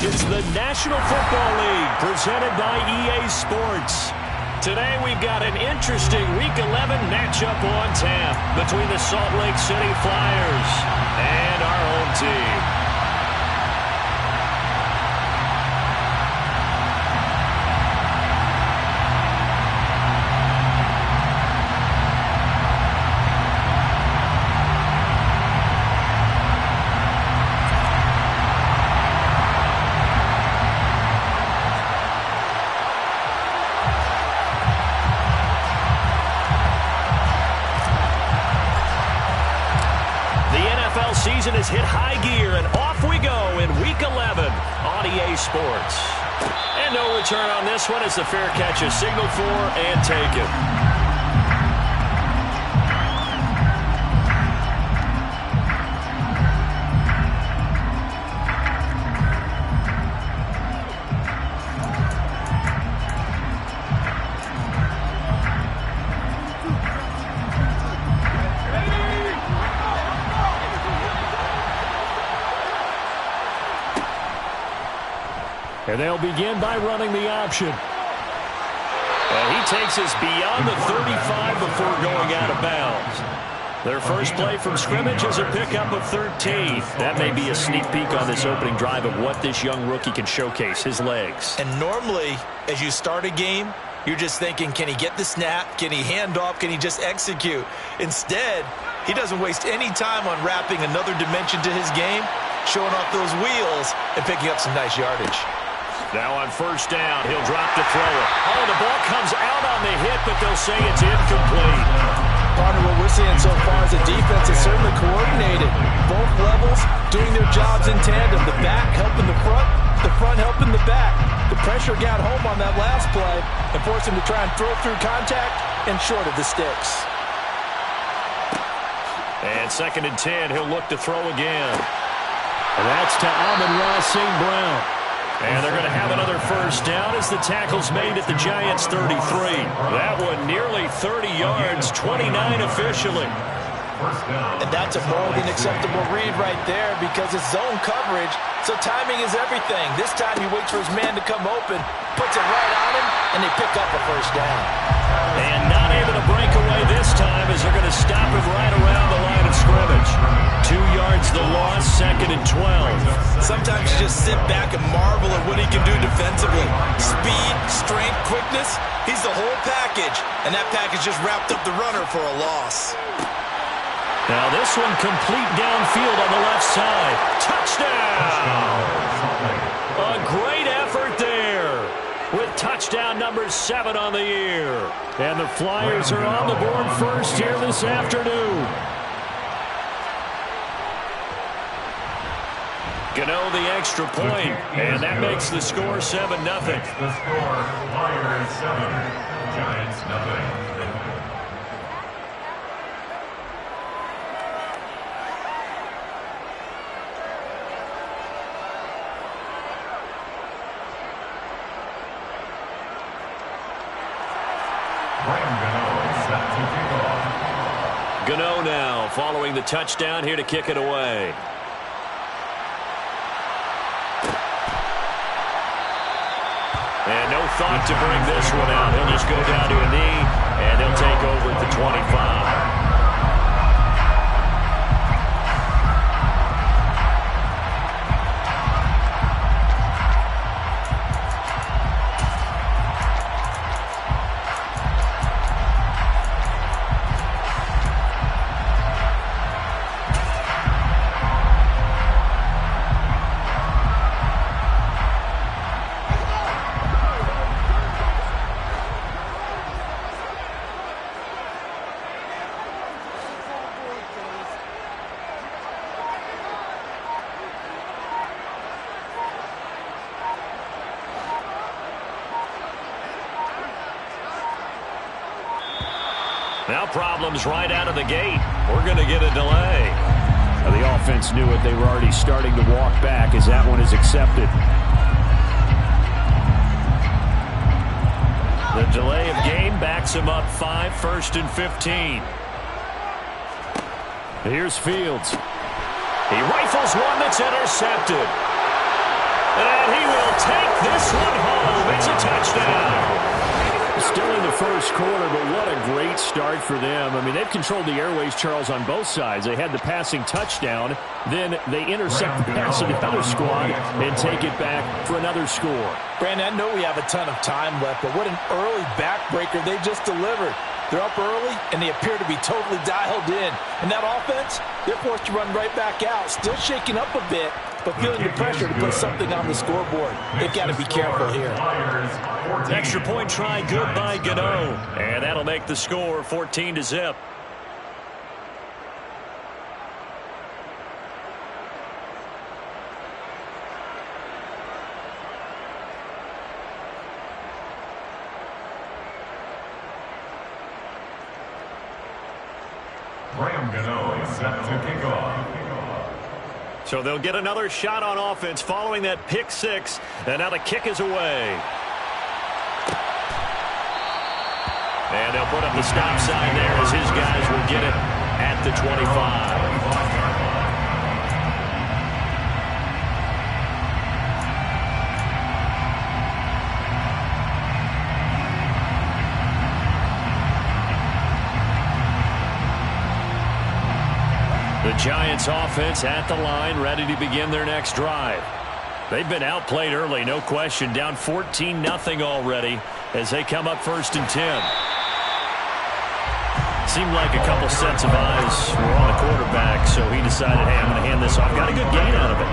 is the National Football League, presented by EA Sports. Today we've got an interesting Week 11 matchup on tap between the Salt Lake City Flyers and our home team. Season has hit high gear, and off we go in Week 11 on EA Sports. And no return on this one as the fair catch is signaled for and taken. And they'll begin by running the option. And he takes us beyond the 35 before going out of bounds. Their first play from scrimmage is a pickup of 13. That may be a sneak peek on this opening drive of what this young rookie can showcase, his legs. And normally, as you start a game, you're just thinking, can he get the snap? Can he hand off? Can he just execute? Instead, he doesn't waste any time on wrapping another dimension to his game, showing off those wheels, and picking up some nice yardage. Now on first down, he'll drop to throw it. Oh, the ball comes out on the hit, but they'll say it's incomplete. Partner, what we're seeing so far is the defense is certainly coordinated. Both levels doing their jobs in tandem. The back helping the front helping the back. The pressure got home on that last play and forced him to try and throw through contact and short of the sticks. And 2nd and 10, he'll look to throw again. And that's to Amon-Ra St. Brown. And they're going to have another first down as the tackle's made at the Giants' 33. That one nearly 30 yards, 29 officially. And that's a more than acceptable read right there because it's zone coverage, so timing is everything. This time he waits for his man to come open, puts it right on him, and they pick up a first down. And not able to break away this time as they're going to stop him right around the line of scrimmage. 2 yards the loss, 2nd and 12. Sometimes you just sit back and marvel at what he can do defensively. Speed, strength, quickness, he's the whole package. And that package just wrapped up the runner for a loss. Now this one complete downfield on the left side. Touchdown! A great effort there with touchdown number 7 on the year. And the Flyers are on the board first here this afternoon. Gano the extra point, and that makes the score 7-0. The score, Flyers 7, Giants 0. Gano now following the touchdown here to kick it away. And no thought to bring this one out. He'll just go down to a knee, and they'll take over at the 25. Now problems right out of the gate. We're going to get a delay. Now the offense knew it. They were already starting to walk back as that one is accepted. The delay of game backs him up 5, 1st and 15. Here's Fields. He rifles one that's intercepted. And he will take this one home. It's a touchdown. Still in the first quarter, but what a great start for them. I mean, they've controlled the airways, Charles, on both sides. They had the passing touchdown, then they intercept the pass of the other squad and take it back for another score. Brandon, I know we have a ton of time left, but what an early backbreaker they just delivered. They're up early, and they appear to be totally dialed in. And that offense, they're forced to run right back out, still shaking up a bit, but feeling the pressure to put something on the scoreboard. They've got to be careful here. Extra point try, good by Gano. And that'll make the score 14-0. Set to kick off. So they'll get another shot on offense following that pick six. And now the kick is away. And they'll put up the stop sign there as his guys will get it at the 25. The Giants offense at the line, ready to begin their next drive. They've been outplayed early, no question. Down 14-0 already as they come up 1st and 10. Seemed like a couple sets of eyes were on the quarterback, so he decided, hey, I'm going to hand this off. Got a good gain out of it.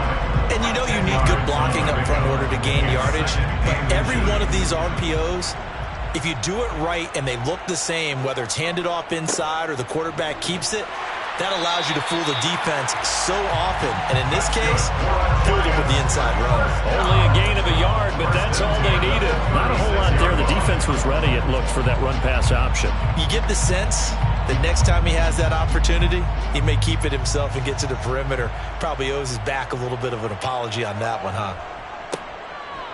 And you know you need good blocking up front in order to gain yardage. But every one of these RPOs, if you do it right and they look the same, whether it's handed off inside or the quarterback keeps it, that allows you to fool the defense so often. And in this case, fooled them with the inside run. Only a gain of a yard, but that's all they needed. Not a whole lot there. The defense was ready, it looked, for that run-pass option. You get the sense that next time he has that opportunity, he may keep it himself and get to the perimeter. Probably owes his back a little bit of an apology on that one, huh?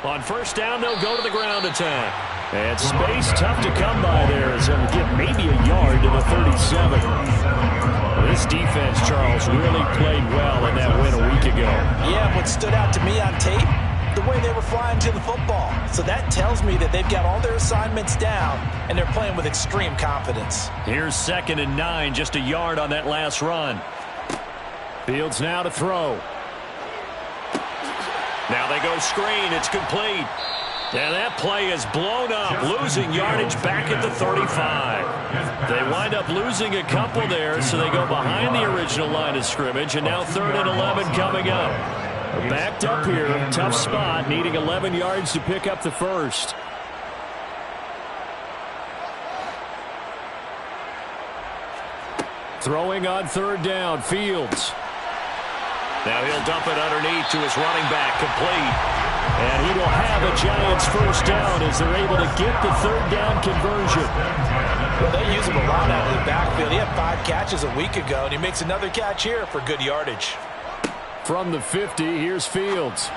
On 1st down, they'll go to the ground attack. And space tough to come by there as they'll get maybe a yard to the 37. This defense, Charles, really played well in that win a week ago. Yeah, what stood out to me on tape, the way they were flying to the football. So that tells me that they've got all their assignments down, and they're playing with extreme confidence. Here's 2nd and 9, just a yard on that last run. Fields now to throw. Now they go screen. It's complete. And that play is blown up, losing yardage back at the 35. They wind up losing a couple there, so they go behind the original line of scrimmage, and now 3rd and 11 coming up. Backed up here, tough spot, needing 11 yards to pick up the first. Throwing on 3rd down, Fields. Now he'll dump it underneath to his running back, complete. And he will have a Giants 1st down as they're able to get the 3rd down conversion. Well, they use him a lot out of the backfield. He had 5 catches a week ago, and he makes another catch here for good yardage. From the 50, here's Fields.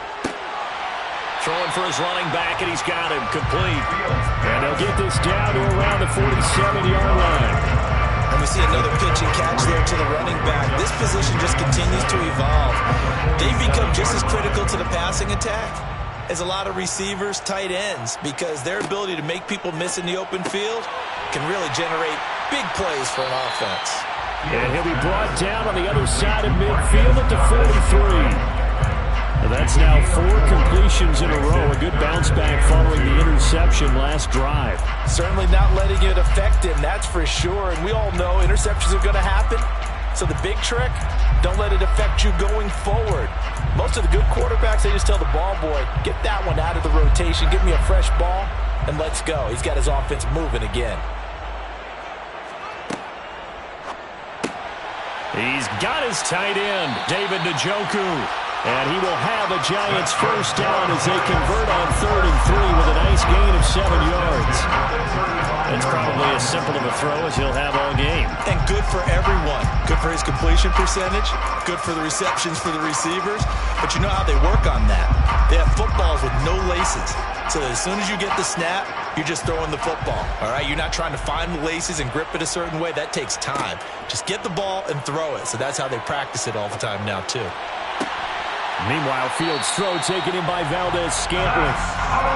Throwing for his running back, and he's got him complete. And they'll get this down to around the 47-yard line. And we see another pitch and catch there to the running back. This position just continues to evolve. They've become just as critical to the passing attack as a lot of receivers, tight ends, because their ability to make people miss in the open field can really generate big plays for an offense. And he'll be brought down on the other side of midfield at the 43. That's now 4 completions in a row. A good bounce back following the interception last drive. Certainly not letting it affect him, that's for sure. And we all know interceptions are going to happen. So the big trick, don't let it affect you going forward. Most of the good quarterbacks, they just tell the ball boy, get that one out of the rotation, give me a fresh ball, and let's go. He's got his offense moving again. He's got his tight end, David Njoku. And he will have a Giants 1st down as they convert on 3rd and 3 with a nice gain of 7 yards. It's probably as simple of a throw as he'll have all game. And good for everyone. Good for his completion percentage. Good for the receptions for the receivers. But you know how they work on that. They have footballs with no laces. So that as soon as you get the snap, you're just throwing the football. All right, you're not trying to find the laces and grip it a certain way. That takes time. Just get the ball and throw it. So that's how they practice it all the time now, too. Meanwhile, Fields' throw taken in by Valdez-Scantling.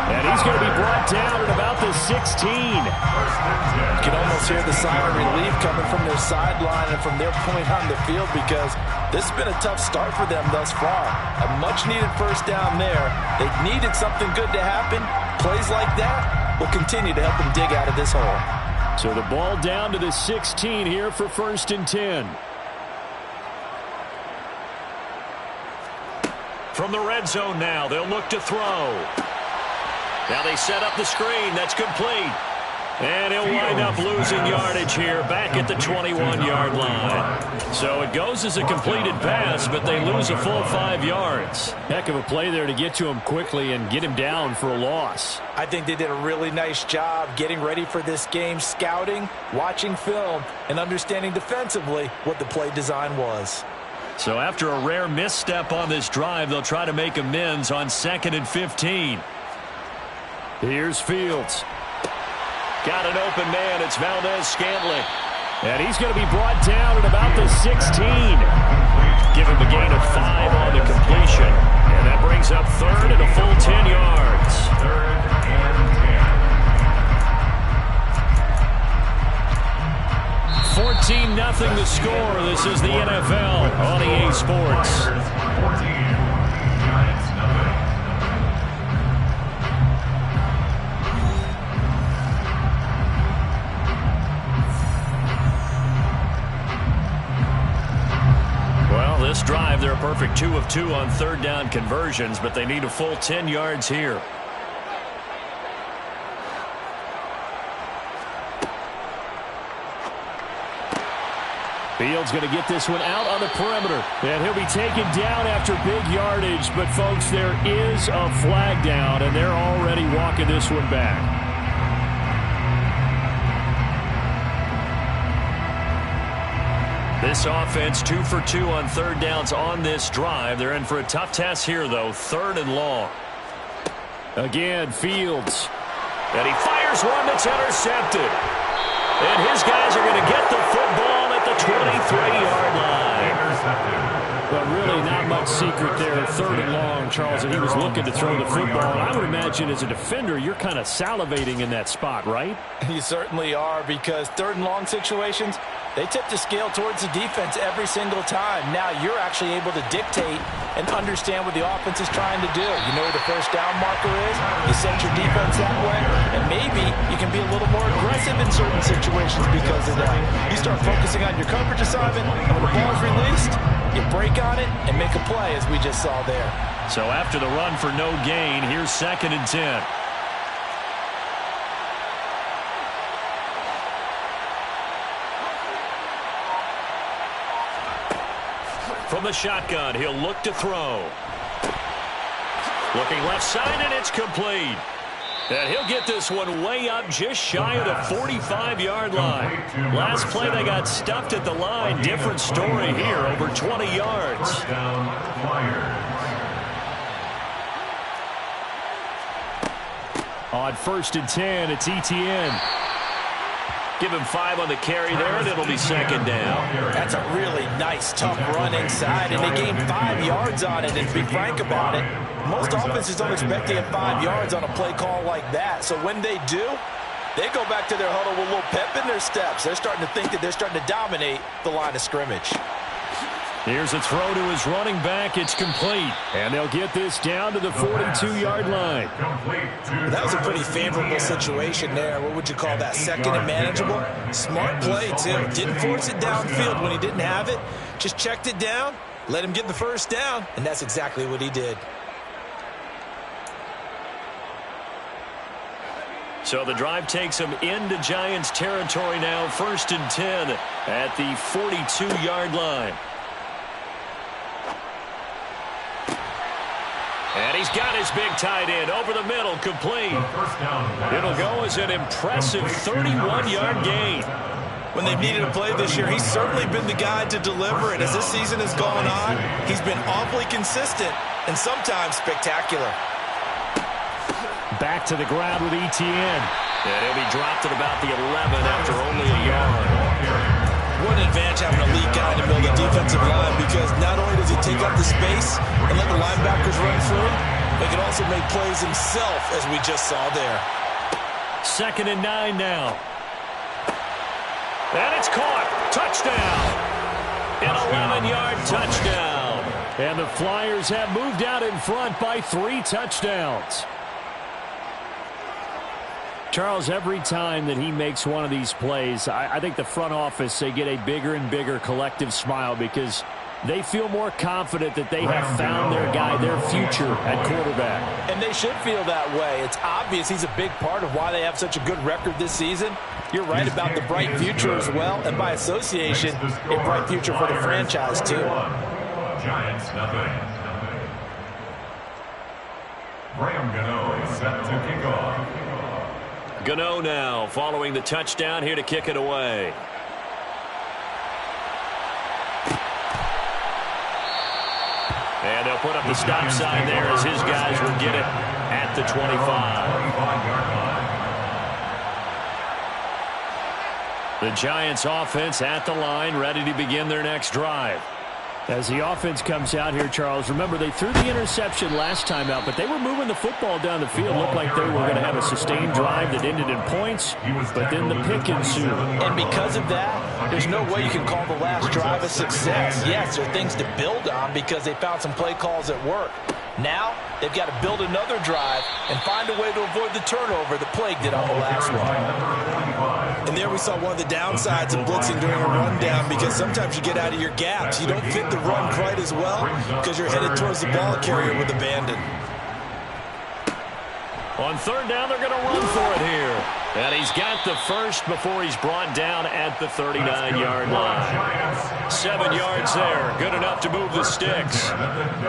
And he's going to be brought down at about the 16. You can almost hear the sigh of relief coming from their sideline and from their point on the field, because this has been a tough start for them thus far. A much-needed first down there. They needed something good to happen. Plays like that will continue to help them dig out of this hole. So the ball down to the 16 here for 1st and 10. From the red zone now, they'll look to throw. Now they set up the screen. That's complete. And he'll wind up losing yardage here back at the 21-yard line. So it goes as a completed pass, but they lose a full 5 yards. Heck of a play there to get to him quickly and get him down for a loss. I think they did a really nice job getting ready for this game, scouting, watching film, and understanding defensively what the play design was. So after a rare misstep on this drive, they'll try to make amends on 2nd and 15. Here's Fields. Got an open man. It's Valdez-Scantling. And he's going to be brought down at about the 16. Give him a gain of 5 on the completion. And that brings up 3rd and a full 10 yards. 3rd and 10. 14-0 the score. This is the NFL on EA Sports. 14, Giants nothing. Well, this drive, they're a perfect 2 of 2 on 3rd down conversions, but they need a full 10 yards here. Fields going to get this one out on the perimeter. And he'll be taken down after big yardage. But, folks, there is a flag down, and they're already walking this one back. This offense 2 for 2 on 3rd downs on this drive. They're in for a tough task here, though. 3rd and long. Again, Fields. And he fires one that's intercepted. And his guys are going to get the football at the 23-yard line. But really not much secret there. 3rd and long, Charles, and he was looking to throw the football. And I would imagine as a defender, you're kind of salivating in that spot, right? You certainly are, because 3rd and long situations, they tip the scale towards the defense every single time. Now you're actually able to dictate and understand what the offense is trying to do. You know where the first down marker is. You set your defense that way, and maybe you can be a little more aggressive in certain situations because of that. You start focusing on your coverage assignment, and when the ball's released, you break on it and make a play, as we just saw there. So after the run for no gain, here's 2nd and 10. From the shotgun, he'll look to throw. Looking left side, and it's complete. And he'll get this one way up just shy of the 45-yard line. Last play, they got stuffed at the line. Different story here, over 20 yards. First down, Flyers. On 1st and 10, it's ETN. Give him 5 on the carry there, and it'll be 2nd down. That's a really nice, tough run inside, and they gained 5 yards on it. And to be frank about it, most offenses don't expect to get 5 yards on a play call like that. So when they do, they go back to their huddle with a little pep in their steps. They're starting to think that they're starting to dominate the line of scrimmage. Here's a throw to his running back. It's complete. And they'll get this down to the 42-yard line. That was a pretty favorable situation there. What would you call that? 2nd and manageable? Smart play, too. Didn't force it downfield when he didn't have it. Just checked it down, let him get the first down, and that's exactly what he did. So the drive takes him into Giants territory now. 1st and 10 at the 42-yard line. And he's got his big tight end over the middle, complete. It'll go as an impressive 31-yard gain. When they've needed a play this year, he's certainly been the guy to deliver. And as this season has gone on, he's been awfully consistent and sometimes spectacular. Back to the ground with ETN. And he'll be dropped at about the 11 after only a yard. What an advantage having a elite guy in the middle of the defensive line, because not only does he take up the space and let the linebackers run free, but he can also make plays himself, as we just saw there. 2nd and 9 now. And it's caught. Touchdown. An 11-yard touchdown. And the Flyers have moved out in front by 3 touchdowns. Charles, every time that he makes one of these plays, I think the front office, they get a bigger and bigger collective smile because they feel more confident that they have found their guy, their future at quarterback. And they should feel that way. It's obvious he's a big part of why they have such a good record this season. You're right about the bright future as well, and by association, a bright future for the franchise too. Giants nothing. Graham Gano is set to kick off. Gano now following the touchdown here to kick it away. And they'll put up the stop sign there as his guys will get it at the 25. The Giants offense at the line, ready to begin their next drive. As the offense comes out here, Charles, remember they threw the interception last time out, but they were moving the football down the field. Looked like they were going to have a sustained drive that ended in points, but then the pick ensued. And because of that, there's no way you can call the last drive a success. Yes, there are things to build on because they found some play calls that work. Now, they've got to build another drive and find a way to avoid the turnover that plagued it on the last one. And there we saw one of the downsides of blitzing during a rundown, because sometimes you get out of your gaps. You don't fit the run quite as well because you're headed towards the ball carrier with abandon. On 3rd down, they're going to run for it here. And he's got the first before he's brought down at the 39-yard line. 7 yards there. Good enough to move the sticks.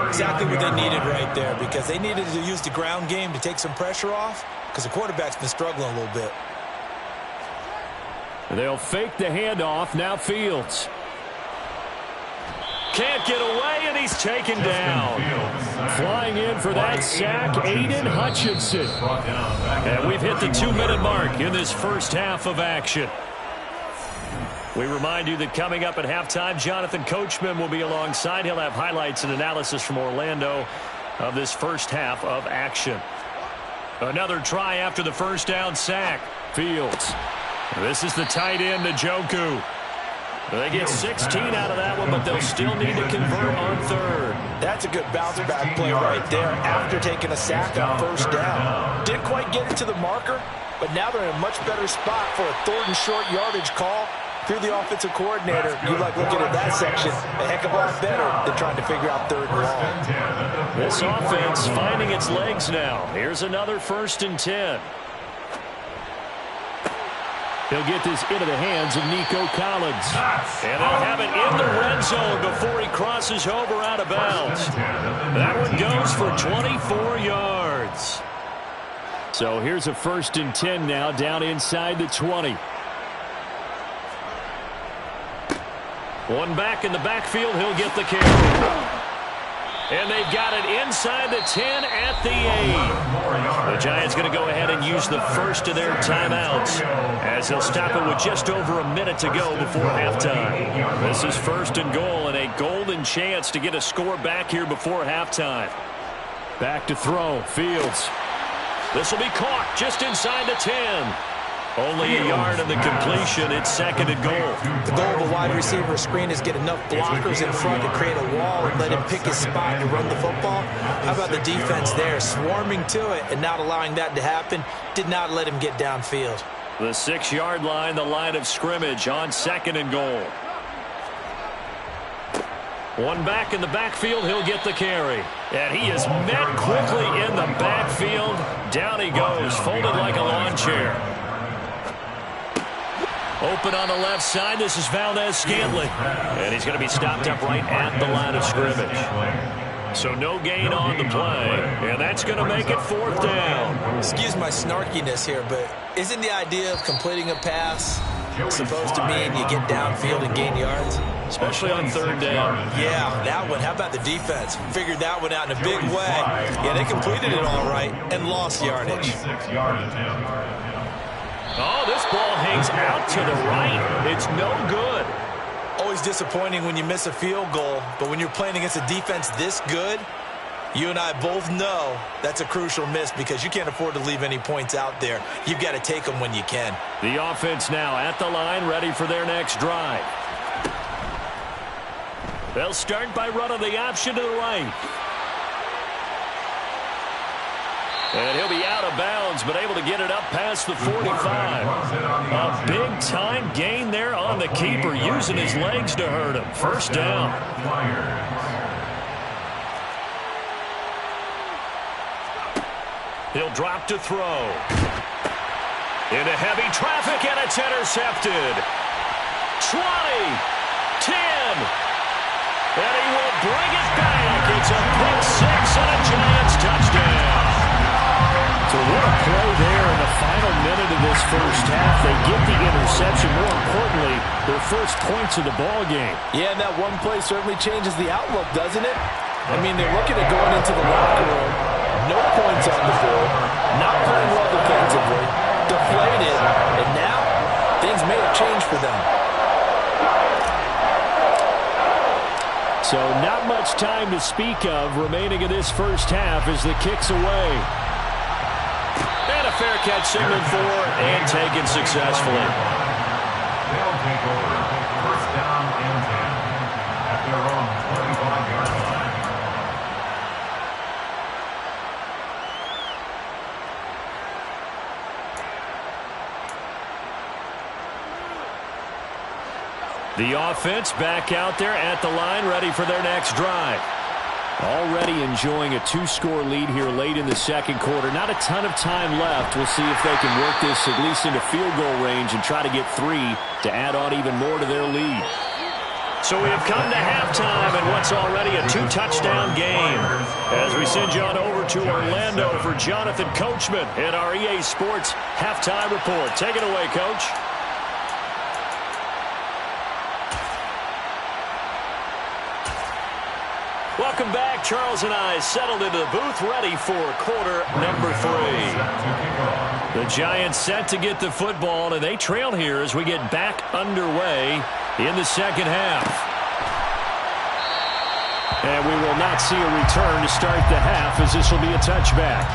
Exactly what they needed right there, because they needed to use the ground game to take some pressure off, because the quarterback's been struggling a little bit. They'll fake the handoff. Now Fields. Can't get away, and he's taken down. Flying in for that sack, Aiden Hutchinson. And we've hit the 2-minute mark in this first half of action. We remind you that coming up at halftime, Jonathan Coachman will be alongside. He'll have highlights and analysis from Orlando of this first half of action. Another try after the first down sack. Fields. This is the tight end, Njoku. They get 16 out of that one, but they'll still need to convert on 3rd. That's a good bounce-back play right there after taking a sack on 1st down. Didn't quite get it to the marker, but now they're in a much better spot for a 3rd and short yardage call. Through the offensive coordinator, you like looking at that section a heck of a lot better than trying to figure out 3rd and long. This offense finding its legs now. Here's another 1st and 10. He'll get this into the hands of Nico Collins. And they'll have it in the red zone before he crosses over out of bounds. That one goes for 24 yards. So here's a 1st and 10 now down inside the 20. One back in the backfield. He'll get the carry. And they've got it inside the 10 at the 8. The Giants going to go ahead and use the first of their timeouts as they'll stop it with just over a minute to go before halftime. This is 1st and goal and a golden chance to get a score back here before halftime. Back to throw. Fields. This will be caught just inside the 10. Only a yard of the completion. It's 2nd and goal. The goal of a wide receiver screen is get enough blockers in front to create a wall and let him pick his spot to run the football. How about the defense there, swarming to it and not allowing that to happen? Did not let him get downfield. The 6-yard line, the line of scrimmage on 2nd and goal. One back in the backfield. He'll get the carry. And he is met quickly in the backfield. Down he goes, folded like a lawn chair. Open on the left side. This is Valdez-Scantling. And he's going to be stopped up right at the line of scrimmage. So no gain on the play. And that's going to make it 4th down. Excuse my snarkiness here, but isn't the idea of completing a pass supposed to mean you get downfield and gain yards? Especially on 3rd down. Yeah, that one. How about the defense? Figured that one out in a big way. Yeah, they completed it all right and lost yardage. Oh, this ball hangs out to the right. It's no good. always disappointing when you miss a field goal, but when you're playing against a defense this good, you and I both know that's a crucial miss because you can't afford to leave any points out there. You've got to take them when you can. The offense now at the line, ready for their next drive. They'll start by running the option to the right. And he'll be out of bounds, but able to get it up past the 45. A big-time gain there on the keeper, using his legs to hurt him. First down. He'll drop to throw. Into heavy traffic, and it's intercepted. 20, 10, and he will bring it back. It's a pick six and a Giants touchdown. So what a play there in the final minute of this first half. They get the interception. More importantly, their first points of the ball game. Yeah, and that one play certainly changes the outlook, doesn't it? I mean, they're looking at going into the locker room. No points on the board. Not playing well defensively. Deflated. And now, things may have changed for them. So not much time to speak of remaining in this first half as the kick's away. And a fair catch signaled for and taken successfully. They'll take over. First down and 10 at their own 25-yard line. The offense back out there at the line, ready for their next drive. Already enjoying a two-score lead here late in the second quarter. Not a ton of time left. We'll see if they can work this at least into field goal range and try to get 3 to add on even more to their lead. So we have come to halftime in what's already a 2-touchdown game. As we send you on over to Orlando for Jonathan Coachman in our EA Sports Halftime Report. Take it away, Coach. Welcome back. Charles and I settled into the booth, ready for quarter number 3. The Giants set to get the football, and they trail here as we get back underway in the second half. And we will not see a return to start the half, as this will be a touchback.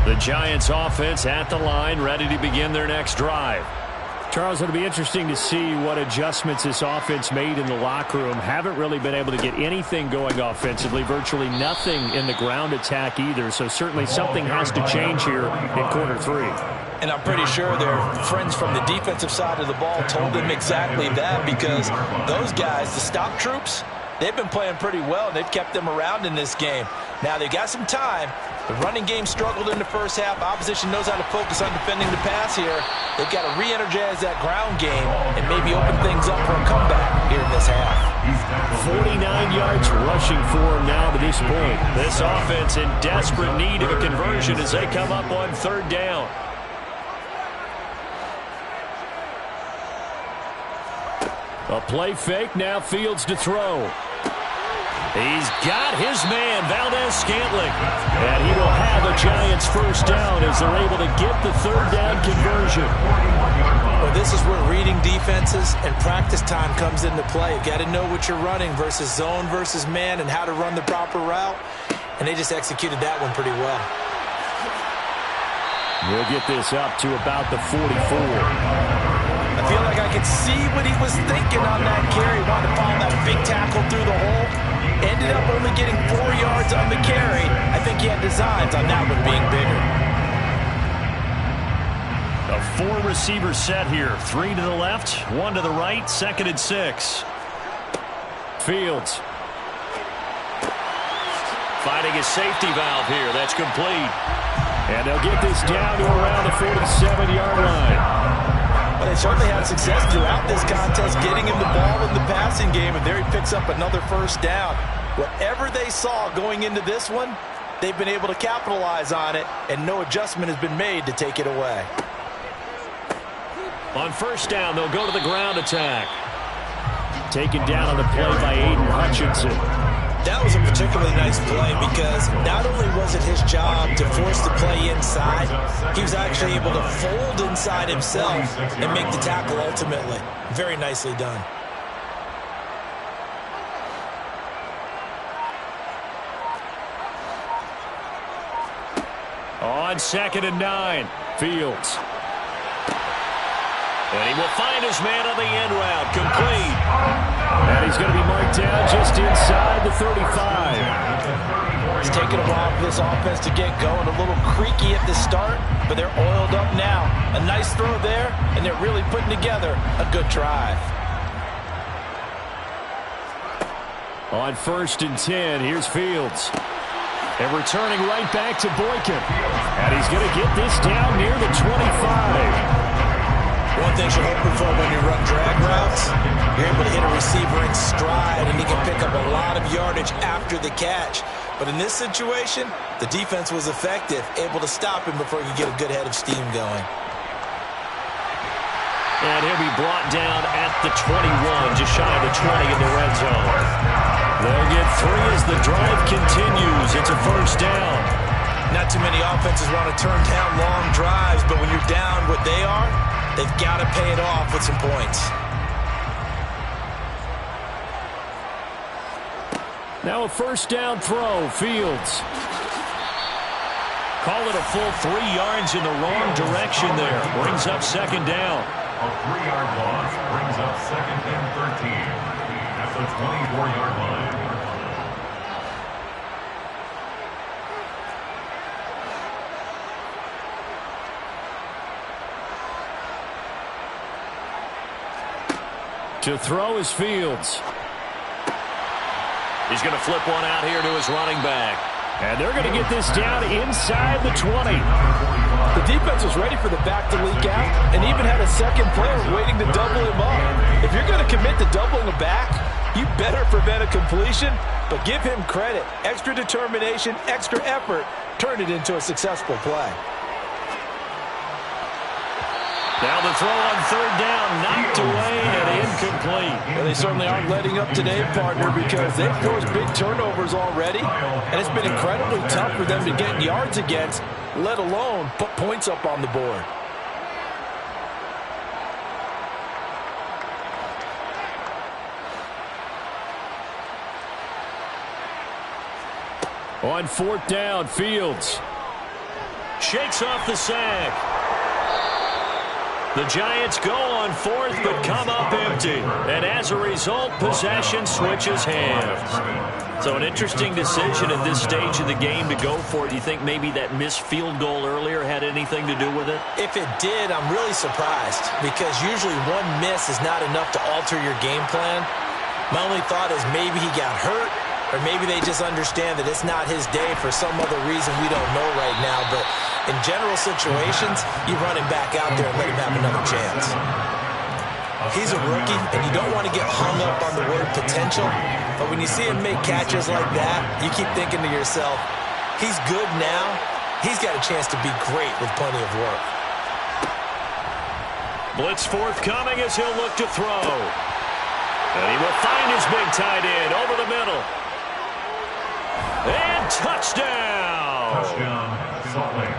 The Giants offense at the line, ready to begin their next drive. Charles, it'll be interesting to see what adjustments this offense made in the locker room. Haven't really been able to get anything going offensively, virtually nothing in the ground attack either, so certainly something has to change here in quarter 3. And I'm pretty sure their friends from the defensive side of the ball told them exactly that, because those guys, the stop troops, they've been playing pretty well, and they've kept them around in this game. Now, they've got some time. The running game struggled in the first half. Opposition knows how to focus on defending the pass here. They've got to re-energize that ground game and maybe open things up for a comeback here in this half. 49 yards rushing for him now to this point. This offense in desperate need of a conversion as they come up on third down. A play fake, now Fields to throw. He's got his man, Valdez-Scantling. And he will have a Giants first down as they're able to get the third down conversion. Well, this is where reading defenses and practice time comes into play. You've got to know what you're running versus zone versus man and how to run the proper route. And they just executed that one pretty well. We'll get this up to about the 44. I feel like I could see what he was thinking on that carry. Wanted to follow that big tackle through the hole. Ended up only getting 4 yards on the carry. I think he had designs on that one being bigger. A 4-receiver set here. 3 to the left, 1 to the right, 2nd and 6. Fields. Finding a safety valve here. That's complete. And they'll get this down to around the 47-yard line. Well, they certainly had success throughout this contest getting him the ball in the passing game, and there he picks up another first down. Whatever they saw going into this one, they've been able to capitalize on it, and no adjustment has been made to take it away. On first down, they'll go to the ground attack. Taken down on the play by Aiden Hutchinson. That was a particularly nice play because not only was it his job to force the play inside, he was actually able to fold inside himself and make the tackle ultimately. Very nicely done. On 2nd and 9, Fields. And he will find his man on the end route, complete. And he's going to be marked down just inside the 35. It's taken a while for this offense to get going. A little creaky at the start, but they're oiled up now. A nice throw there, and they're really putting together a good drive. On 1st and 10, here's Fields. And returning right back to Boykin. And he's going to get this down near the 25. One thing you're hoping for when you run drag routes, you're able to hit a receiver in stride, and he can pick up a lot of yardage after the catch. But in this situation, the defense was effective, able to stop him before he could get a good head of steam going. And he'll be brought down at the 21, just shy of the 20 in the red zone. They'll get 3 as the drive continues. It's a first down. Not too many offenses want to turn down long drives, but when you're down what they are, they've got to pay it off with some points. Now a first down throw, Fields. Call it a full 3 yards in the wrong direction there. Brings up 2nd down. A 3-yard loss brings up 2nd and 13 at the 24-yard line. To throw is Fields. He's going to flip one out here to his running back. And they're going to get this down inside the 20. The defense was ready for the back to leak out and even had a second player waiting to double him up. If you're going to commit to doubling a back, you better prevent a completion, but give him credit. Extra determination, extra effort, turn it into a successful play. Now the throw on 3rd down, knocked away and incomplete. Well, they certainly aren't letting up today, partner, because they've forced big turnovers already, and it's been incredibly tough for them to get yards against, let alone put points up on the board. On 4th down, Fields shakes off the sack. The Giants go on 4th, but come up empty. And as a result, possession switches hands. So an interesting decision at this stage of the game to go for it. Do you think maybe that missed field goal earlier had anything to do with it? If it did, I'm really surprised, because usually one miss is not enough to alter your game plan. My only thought is maybe he got hurt, or maybe they just understand that it's not his day for some other reason we don't know right now. But in general situations, you run him back out there and let him have another chance. He's a rookie, and you don't want to get hung up on the word potential. But when you see him make catches like that, you keep thinking to yourself, he's good now. He's got a chance to be great with plenty of work. Blitz forthcoming as he'll look to throw. And he will find his big tight end over the middle. And touchdown! Touchdown, Salt Lake.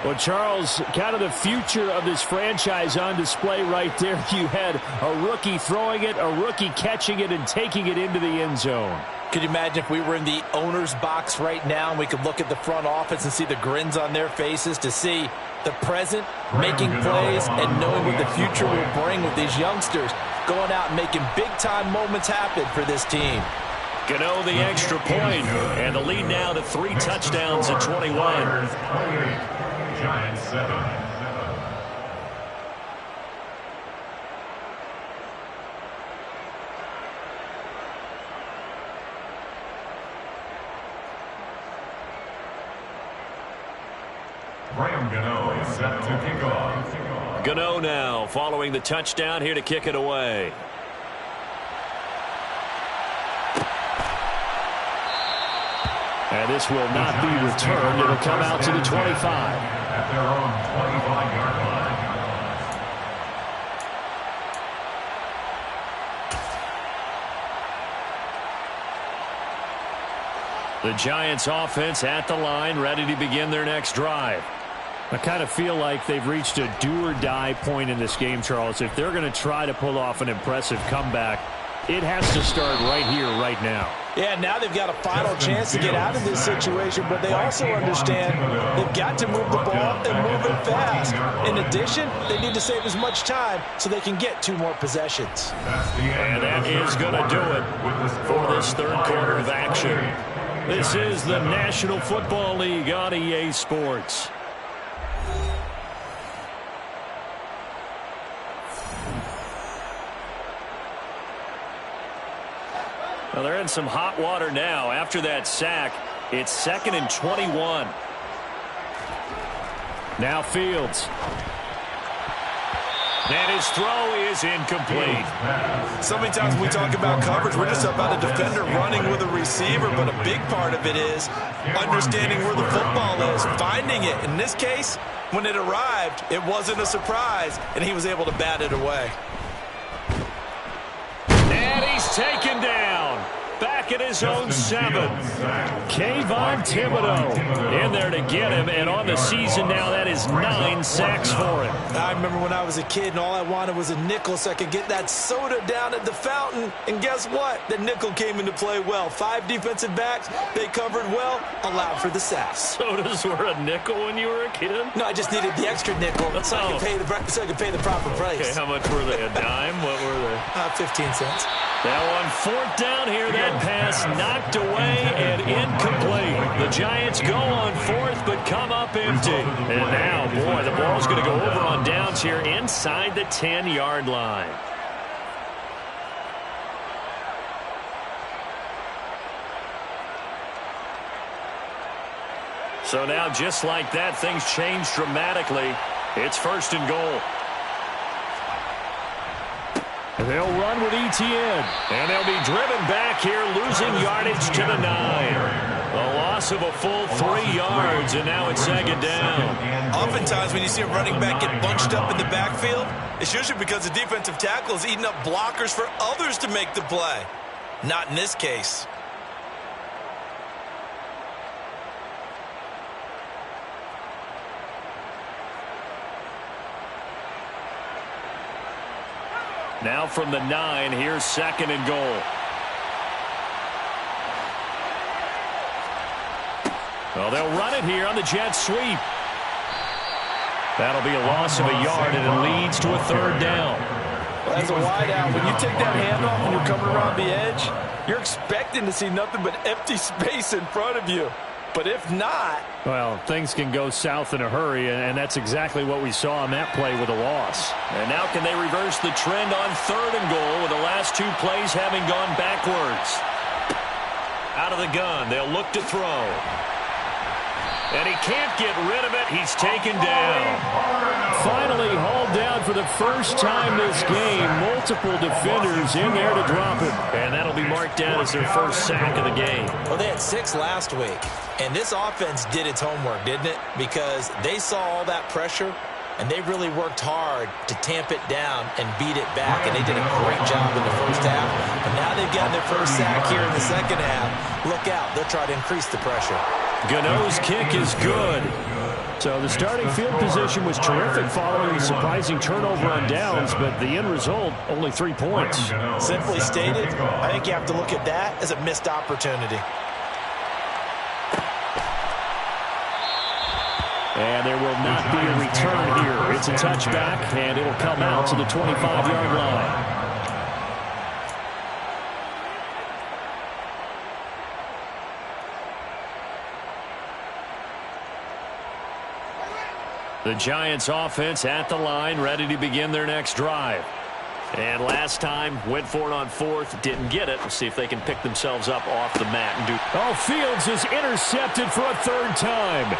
Well, Charles, kind of the future of this franchise on display right there. You had a rookie throwing it, a rookie catching it, and taking it into the end zone. Could you imagine if we were in the owner's box right now and we could look at the front office and see the grins on their faces, to see the present making plays and knowing what the future will bring with these youngsters going out and making big-time moments happen for this team. Gano the extra point, and the lead now to 3 touchdowns at 21. Giants 7. Graham Gano is set to kick off. Gano now following the touchdown here to kick it away. And this will not be returned. It'll come out to the 25. At their own 25-yard line. The Giants offense at the line, ready to begin their next drive. I kind of feel like they've reached a do-or-die point in this game, Charles. If they're going to try to pull off an impressive comeback, it has to start right here, right now. Yeah, now they've got a final chance to get out of this situation, but they also understand they've got to move the ball and move it fast. In addition, they need to save as much time so they can get 2 more possessions. And that is going to do it for this third quarter of action. This is the National Football League on EA Sports. Well, they're in some hot water now. After that sack, it's 2nd and 21. Now Fields. And his throw is incomplete. So many times when we talk about coverage, we're just about a defender running with a receiver, but a big part of it is understanding where the football is, finding it. In this case, when it arrived, it wasn't a surprise, and he was able to bat it away. And he's taken down. Back at his own 7. Kayvon Thibodeau in there to get him, and on the season now, that is 9 sacks for him. I remember when I was a kid and all I wanted was a nickel so I could get that soda down at the fountain, and guess what? The nickel came into play well. 5 defensive backs, they covered well, allowed for the sacks. Sodas were a nickel when you were a kid? No, I just needed the extra nickel so I could pay the proper price. Okay, how much were they? A dime? What were they? 15 cents. That one 4th down here. That pass knocked away and incomplete. The Giants go on 4th but come up empty. And now, boy, the ball's going to go over on downs here inside the 10-yard line. So now, just like that, things change dramatically. It's 1st and goal. They'll run with Etienne, and they'll be driven back here, losing yardage to the 9. A loss of a full 3 yards, and now it's 2nd down. Oftentimes when you see a running back get bunched up in the backfield, it's usually because the defensive tackle is eating up blockers for others to make the play. Not in this case. Now from the 9, here's 2nd and goal. Well, they'll run it here on the jet sweep. That'll be a loss of a yard, and it leads to a 3rd down. Well, as a wideout, when you take that handoff and you're coming around the edge, you're expecting to see nothing but empty space in front of you. But if not... Well, things can go south in a hurry, and that's exactly what we saw on that play with a loss. And now can they reverse the trend on 3rd and goal with the last 2 plays having gone backwards? Out of the gun, they'll look to throw. And he can't get rid of it. He's taken down. Finally hauled down for the first time this game. Multiple defenders in there to drop him. And that'll be marked down as their first sack of the game. Well, they had 6 last week. And this offense did its homework, didn't it? Because they saw all that pressure, and they really worked hard to tamp it down and beat it back. And they did a great job in the first half. And now they've gotten their first sack here in the second half. Look out. They'll try to increase the pressure. Gano's kick is good. So the starting field position was terrific following a surprising turnover on downs, but the end result, only 3 points. Simply stated, I think you have to look at that as a missed opportunity. And there will not be a return here. It's a touchback, and it'll come out to the 25-yard line. The Giants offense at the line, ready to begin their next drive. And last time, went for it on 4th, didn't get it. We'll see if they can pick themselves up off the mat and do. Oh, Fields is intercepted for a 3rd time.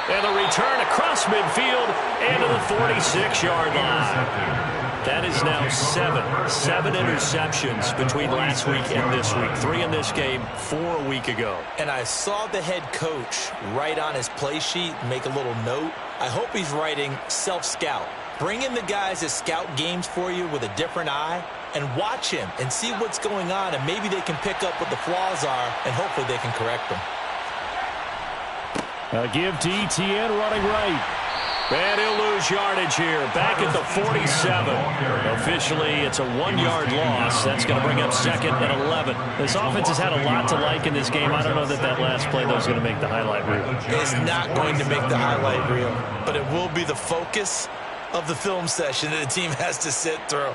And the return across midfield and to the 46-yard line. That is now 7 interceptions between last week and this week. 3 in this game, 4 a week ago. And I saw the head coach write on his play sheet, make a little note. I hope he's writing self-scout. Bring in the guys that scout games for you with a different eye and watch him and see what's going on, and maybe they can pick up what the flaws are, and hopefully they can correct them. A give to ETN running right. And he'll lose yardage here. Back at the 47. Officially, it's a 1-yard loss. That's going to bring up 2nd and 11. This offense has had a lot to like in this game. I don't know that last play, though, is going to make the highlight reel. It's not going to make the highlight reel, but it will be the focus of the film session that the team has to sit through.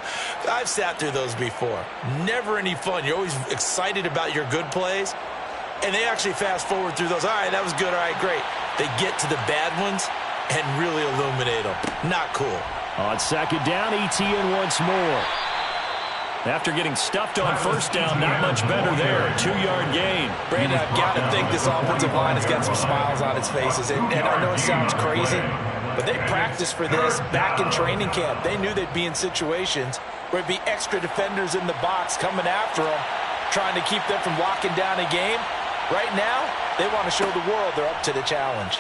I've sat through those before. Never any fun. You're always excited about your good plays, and they actually fast forward through those. All right, that was good. All right, great. They get to the bad ones and really illuminate them. Not cool. On 2nd down, ETN once more. After getting stuffed on 1st down, not much better there. 2-yard gain. Brandon, I've got to think this offensive line has got some smiles on its faces. And I know it sounds crazy, but they practiced for this back in training camp. They knew they'd be in situations where it'd be extra defenders in the box coming after them, trying to keep them from locking down a game. Right now, they want to show the world they're up to the challenge.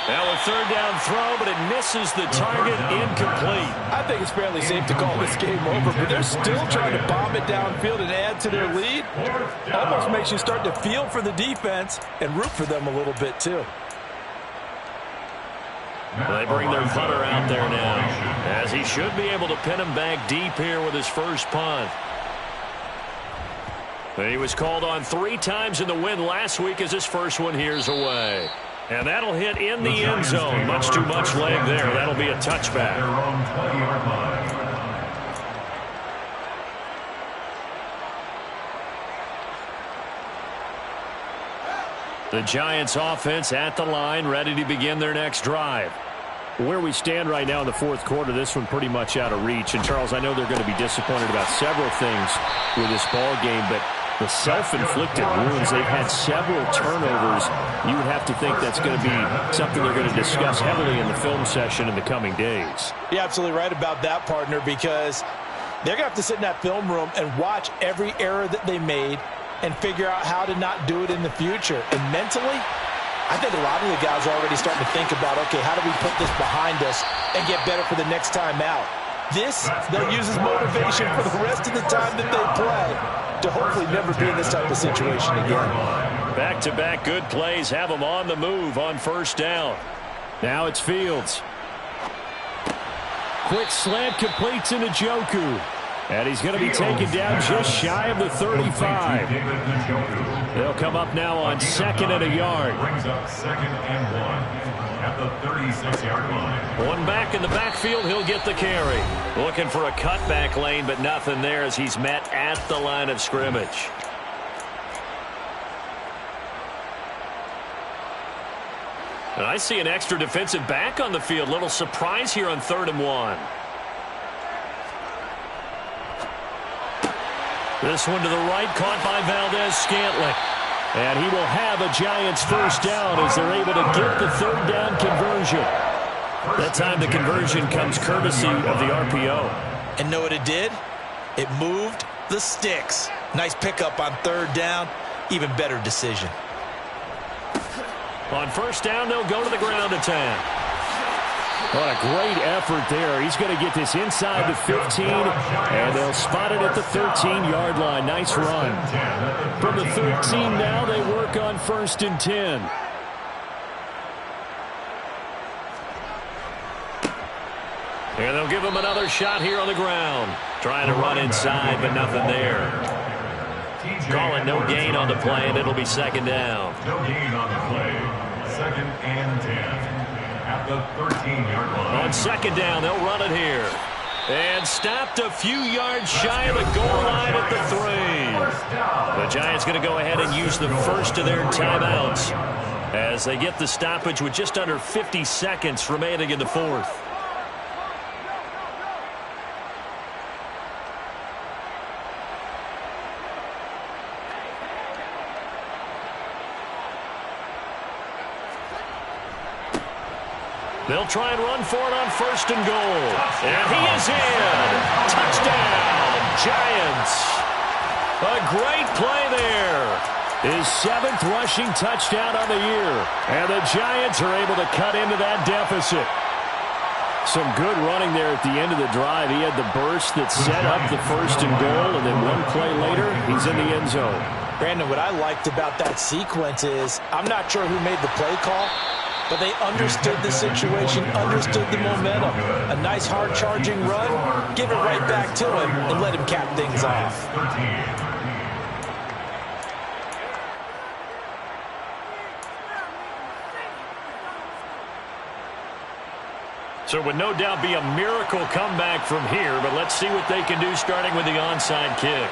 Now a 3rd down throw, but it misses the target, incomplete. I think it's fairly safe to call this game over, but they're still trying to bomb it downfield and add to their lead. Almost makes you start to feel for the defense and root for them a little bit too. They bring their punter out there now, as he should be able to pin him back deep here with his first punt. He was called on 3 times in the win last week as his first one here's away. And that'll hit in the end zone. Much too much leg there. That'll be a touchback. The Giants offense at the line, ready to begin their next drive. Where we stand right now in the 4th quarter, this one pretty much out of reach. And, Charles, I know they're going to be disappointed about several things with this ball game, but the self-inflicted wounds, they've had several turnovers. You would have to think that's going to be something they're going to discuss heavily in the film session in the coming days. You're absolutely right about that, partner, because they're going to have to sit in that film room and watch every error that they made and figure out how to not do it in the future. And mentally, I think a lot of the guys are already starting to think about, okay, how do we put this behind us and get better for the next time out? This, they'll use as motivation for the rest of the time that they play to hopefully never be in this type of situation again. Back-to-back good plays have them on the move on 1st down. Now it's Fields. Quick slant completes into Njoku. And he's going to be taken down just shy of the 35. They'll come up now on 2nd and a yard. Brings up 2nd and 1 at the 36-yard line. One back in the backfield, he'll get the carry. Looking for a cutback lane, but nothing there as he's met at the line of scrimmage. And I see an extra defensive back on the field. Little surprise here on 3rd and 1. This one to the right, caught by Valdez-Scantling. And he will have a Giants 1st down as they're able to get the 3rd down conversion. That time the conversion comes courtesy of the RPO. And know what it did? It moved the sticks. Nice pickup on 3rd down. Even better decision. On 1st down, they'll go to the ground attack. What a great effort there. He's going to get this inside the 15, and they'll spot it at the 13-yard line. Nice run. From the 13 now, they work on 1st and 10. And they'll give him another shot here on the ground. Trying to run inside, but nothing there. Calling no gain on the play, and it'll be 2nd down. No gain on the play. 2nd and 10. At the 13-yard line. On 2nd down, they'll run it here. And stopped a few yards shy of the goal line at the 3. The Giants going to go ahead and use the first of their timeouts as they get the stoppage with just under 50 seconds remaining in the 4th. They'll try and run for it on 1st and goal. And he is in. Touchdown, Giants. A great play there. His 7th rushing touchdown on the year. And the Giants are able to cut into that deficit. Some good running there at the end of the drive. He had the burst that set up the 1st and goal, and then one play later, he's in the end zone. Brandon, what I liked about that sequence is I'm not sure who made the play call, but they understood the situation, understood the momentum. A nice hard-charging run, give it right back to him, and let him cap things off. So it would no doubt be a miracle comeback from here, but let's see what they can do starting with the onside kick.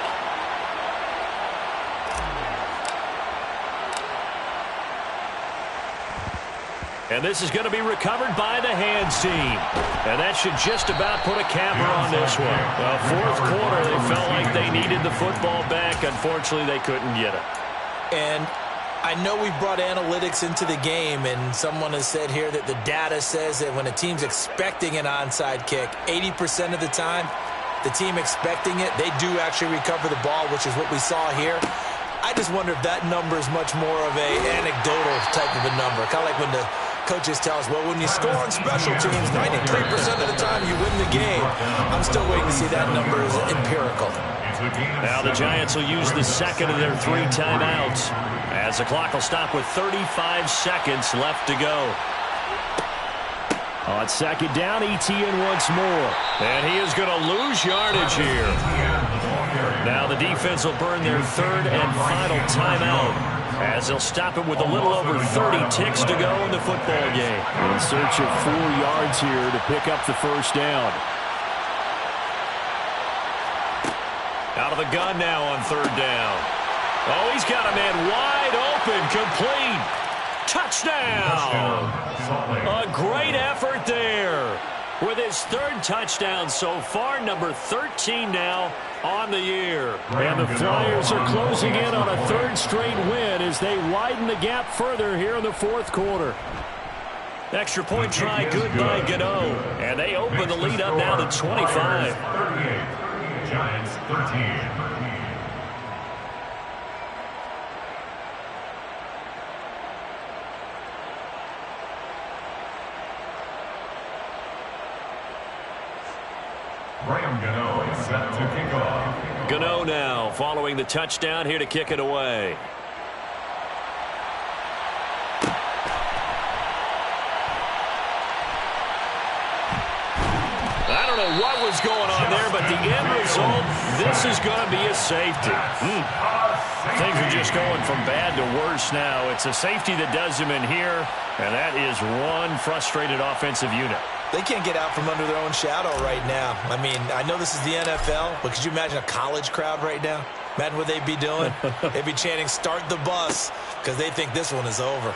And this is going to be recovered by the hands team. And that should just about put a capper on this one. Well, 4th quarter, they felt like they needed the football back. Unfortunately, they couldn't get it. And I know we brought analytics into the game, and someone has said here that the data says that when a team's expecting an onside kick, 80% of the time, the team expecting it, they do actually recover the ball, which is what we saw here. I just wonder if that number is much more of a anecdotal type of a number. Kind of like when the coaches tell us, well, when you score on special teams, 93% of the time you win the game. I'm still waiting to see that number as empirical. Now the Giants will use the second of their 3 timeouts, as the clock will stop with 35 seconds left to go. On 2nd down, ETN once more. And he is going to lose yardage here. Now the defense will burn their 3rd and final timeout, as they'll stop it with a little over 30 ticks to go in the football game. In search of 4 yards here to pick up the 1st down. Out of the gun now on 3rd down. Oh, he's got a man wide open, complete. Touchdown! A great effort there. With his 3rd touchdown so far, number 13 now on the year. And the Flyers are closing in on a 3rd straight win as they widen the gap further here in the 4th quarter. Extra point try good by Gano. And they open the lead up now to 25. 38. Giants 13. Gano is set to kick off. Gano now following the touchdown here to kick it away. I don't know what was going on there, but the end result, this is going to be a safety. Things are just going from bad to worse now. It's a safety that does them in here, and that is one frustrated offensive unit. They can't get out from under their own shadow right now. I mean, I know this is the NFL, but could you imagine a college crowd right now? Imagine what they'd be doing. They'd be chanting, "Start the bus," because they think this one is over.